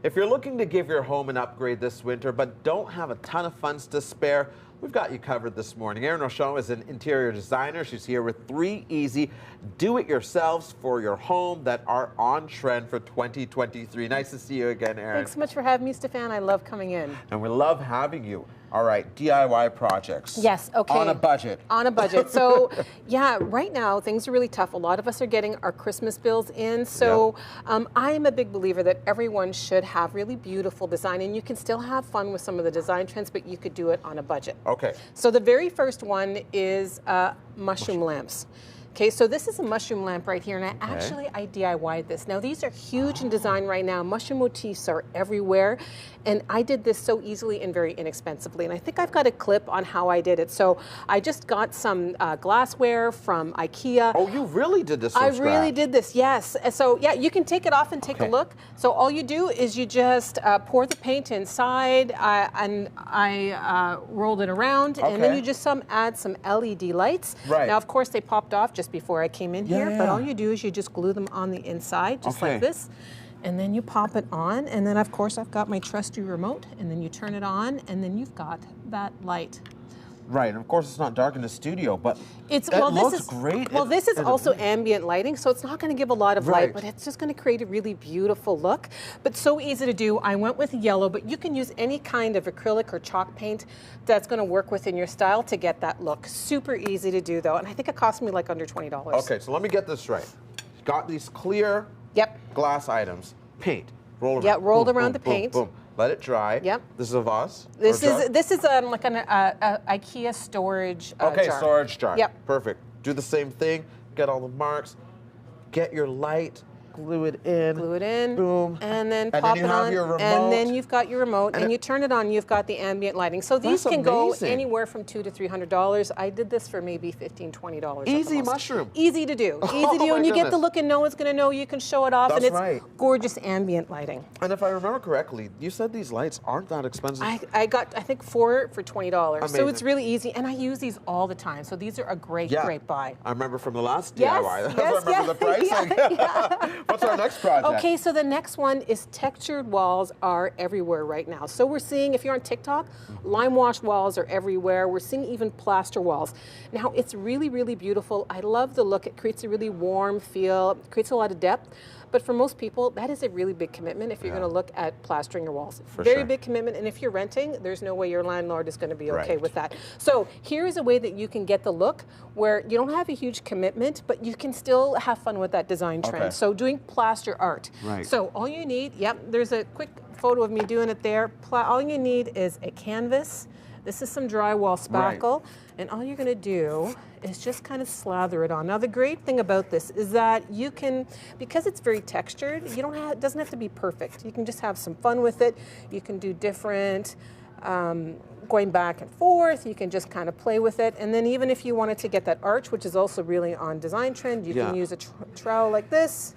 If you're looking to give your home an upgrade this winter but don't have a ton of funds to spare, we've got you covered this morning. Erin is an interior designer. She's here with 3 easy do-it-yourselves for your home that are on trend for 2023. Nice to see you again, Erin. Thanks so much for having me, Stefan. I love coming in. And we love having you. All right, DIY projects. Yes, okay. On a budget. On a budget. So, yeah, right now things are really tough. A lot of us are getting our Christmas bills in. So, I am a big believer that everyone should have really beautiful design, and you can still have fun with some of the design trends, but you could do it on a budget. Okay. So the very first one is mushroom lamps. Okay, so this is a mushroom lamp right here, and I DIY'd this. Now, these are huge in design right now. Mushroom motifs are everywhere, and I did this so easily and very inexpensively, and I think I've got a clip on how I did it. So I just got some glassware from IKEA. Oh, you really did this from scratch? I really did this, yes. So, yeah, you can take it off and take a look. So all you do is you just pour the paint inside, and I rolled it around, and then you just add some LED lights. Right. Now, of course, they popped off just before I came in here, but all you do is you just glue them on the inside, just like this, and then you pop it on, and then of course I've got my trusty remote, and then you turn it on, and then you've got that light. Right, and of course it's not dark in the studio, but it looks great. Well, this is also ambient lighting, so it's not going to give a lot of light, but it's just going to create a really beautiful look. But so easy to do. I went with yellow, but you can use any kind of acrylic or chalk paint that's going to work within your style to get that look. Super easy to do, though, and I think it cost me like under $20. Okay, so let me get this right. Got these clear glass items, paint, roll around. Yeah, rolled boom, around boom, the paint. Boom, boom. Let it dry. Yep. This is a vase. This is like an IKEA storage jar. Okay, storage jar. Yep. Perfect. Do the same thing. Get all the marks. Get your light. Glue it in. Glue it in. Boom. And then and pop then you it have on. your remote. And then you've got your remote, and you turn it on. You've got the ambient lighting. So these can go anywhere from $200 to $300. I did this for maybe $15, $20. Easy mushroom. Easy to do. Easy to do, and you get the look, and no one's going to know. You can show it off, and it's gorgeous ambient lighting. And if I remember correctly, you said these lights aren't that expensive. I got, I think, 4 for $20. Amazing. So it's really easy, and I use these all the time. So these are a great buy. I remember from the last DIY. I remember the pricing. What's our next project? Okay, so the next one is textured walls are everywhere right now. So we're seeing, if you're on TikTok, lime wash walls are everywhere. We're seeing even plaster walls. Now, it's really, really beautiful. I love the look. It creates a really warm feel, it creates a lot of depth. But for most people, that is a really big commitment if you're going to look at plastering your walls. Very big commitment, and if you're renting, there's no way your landlord is going to be okay with that. So here's a way that you can get the look where you don't have a huge commitment, but you can still have fun with that design trend. So doing plaster art. So all you need, there's a quick photo of me doing it there. All you need is a canvas. This is some drywall spackle, and all you're going to do is just kind of slather it on. Now, the great thing about this is that you can, because it's very textured, you don't have, it doesn't have to be perfect. You can just have some fun with it. You can do different, going back and forth. You can just kind of play with it. And then even if you wanted to get that arch, which is also really on design trend, you can use a trowel like this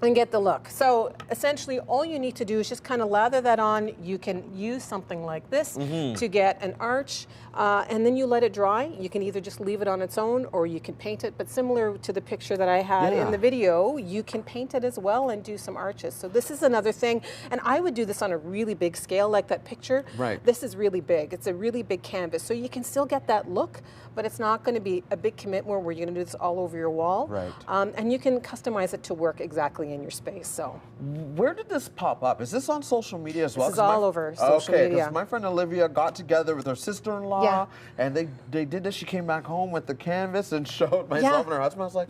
and get the look. So essentially all you need to do is just kind of lather that on. You can use something like this to get an arch, and then you let it dry. You can either just leave it on its own or you can paint it, but similar to the picture that I had in the video, you can paint it as well and do some arches. So this is another thing, and I would do this on a really big scale like that picture. This is really big. It's a really big canvas, so you can still get that look, but it's not going to be a big commitment where you're going to do this all over your wall. And you can customize it to work exactly in your space. So where did this pop up? Is this on social media as well? This is all over social media. Because my friend Olivia got together with her sister-in-law, and they did this. She came back home with the canvas and showed myself and her husband. I was like,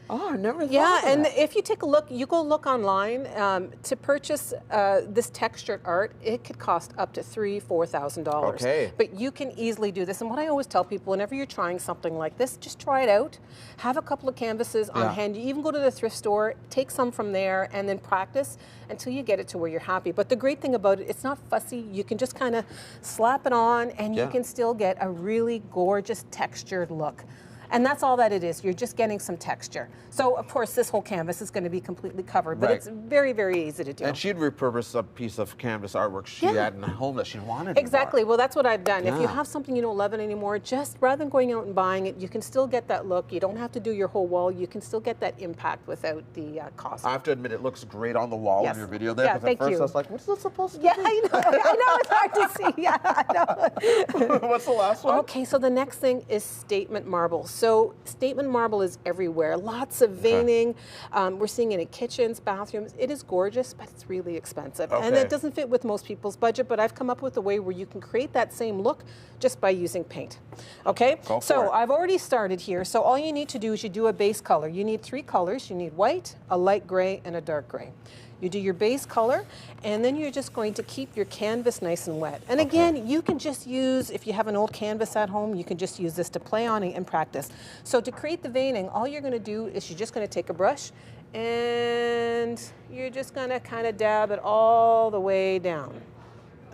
oh, I never thought of that. And if you take a look, you go look online, to purchase this textured art, it could cost up to $3,000, $4,000. But you can easily do this. And what I always tell people, whenever you're trying something like this, just try it out. Have a couple of canvases on hand. You even go to the thrift store, take some from there, and then practice until you get it to where you're happy. But the great thing about it, it's not fussy. You can just kind of slap it on, and you can still get a really gorgeous textured look. And that's all that it is. You're just getting some texture. So, of course, this whole canvas is going to be completely covered, but it's very, very easy to do. And she'd repurpose a piece of canvas artwork she had in the home that she wanted. Exactly. Well, that's what I've done. Yeah. If you have something you don't love it anymore, just rather than going out and buying it, you can still get that look. You don't have to do your whole wall. You can still get that impact without the cost. I have to admit, it looks great on the wall in your video there. Yeah, Because at first I was like, what's this supposed to be? Yeah, I know. I know it's hard to see. Yeah, I know. What's the last one? Okay, so the next thing is statement marble. So statement marble is everywhere. Lots of veining. We're seeing it in kitchens, bathrooms. It is gorgeous, but it's really expensive. And it doesn't fit with most people's budget, but I've come up with a way where you can create that same look just by using paint. Okay? So I've already started here. So all you need to do is you do a base color. You need 3 colors. You need white, a light gray, and a dark gray. You do your base color, and then you're just going to keep your canvas nice and wet. And again, you can just use, if you have an old canvas at home, you can just use this to play on and practice. So to create the veining, all you're going to do is you're just going to take a brush, and you're just going to kind of dab it all the way down.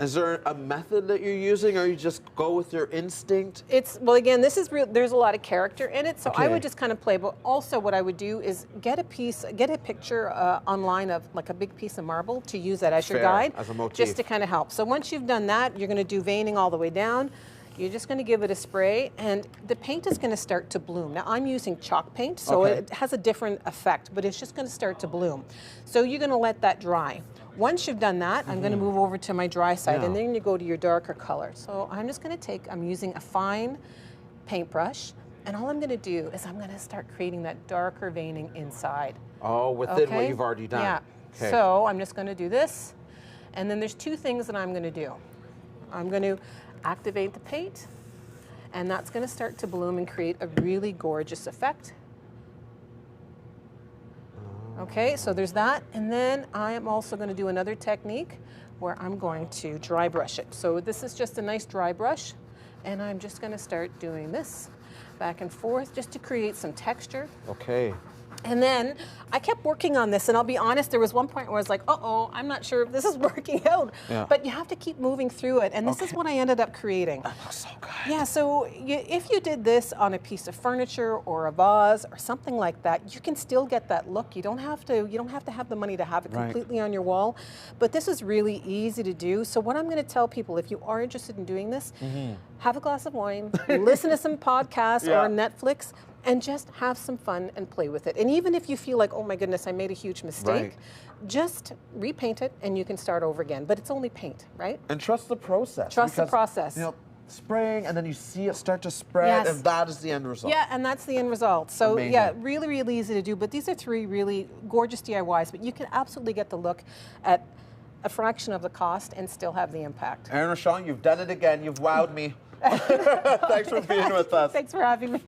Is there a method that you're using, or you just go with your instinct? Well, again, this is real. There's a lot of character in it, so I would just kind of play. But also, what I would do is get a picture online of like a big piece of marble to use that as your guide, as a motif, just to kind of help. So once you've done that, you're going to do veining all the way down. You're just going to give it a spray, and the paint is going to start to bloom. Now, I'm using chalk paint, so it has a different effect, but it's just going to start to bloom. So you're going to let that dry. Once you've done that, I'm going to move over to my dry side, and then you go to your darker color. So I'm just going to I'm using a fine paintbrush, and all I'm going to do is I'm going to start creating that darker veining inside. Oh, within what you've already done. Yeah. So I'm just going to do this, and then there's 2 things that I'm going to do. I'm going to activate the paint, and that's going to start to bloom and create a really gorgeous effect. Okay, so there's that, and then I am also going to do another technique where I'm going to dry brush it. So this is just a nice dry brush, and I'm just going to start doing this back and forth just to create some texture. Okay. And then I kept working on this, and I'll be honest, there was one point where I was like, uh-oh, I'm not sure if this is working out. But you have to keep moving through it, and this is what I ended up creating. That looks so good. Yeah, so if you did this on a piece of furniture or a vase or something like that, you can still get that look. You don't have to have the money to have it completely on your wall. But this is really easy to do. So what I'm going to tell people, if you are interested in doing this, have a glass of wine, listen to some podcasts or Netflix, and just have some fun and play with it. And even if you feel like, oh my goodness, I made a huge mistake, just repaint it and you can start over again. But it's only paint, right? And trust the process. Trust the process. You know, spraying, and then you see it start to spread, and that is the end result. Yeah, and that's the end result. So yeah, really, really easy to do. But these are 3 really gorgeous DIYs, but you can absolutely get the look at a fraction of the cost and still have the impact. Erin, you've done it again. You've wowed me. Thanks for being with us. Thanks for having me.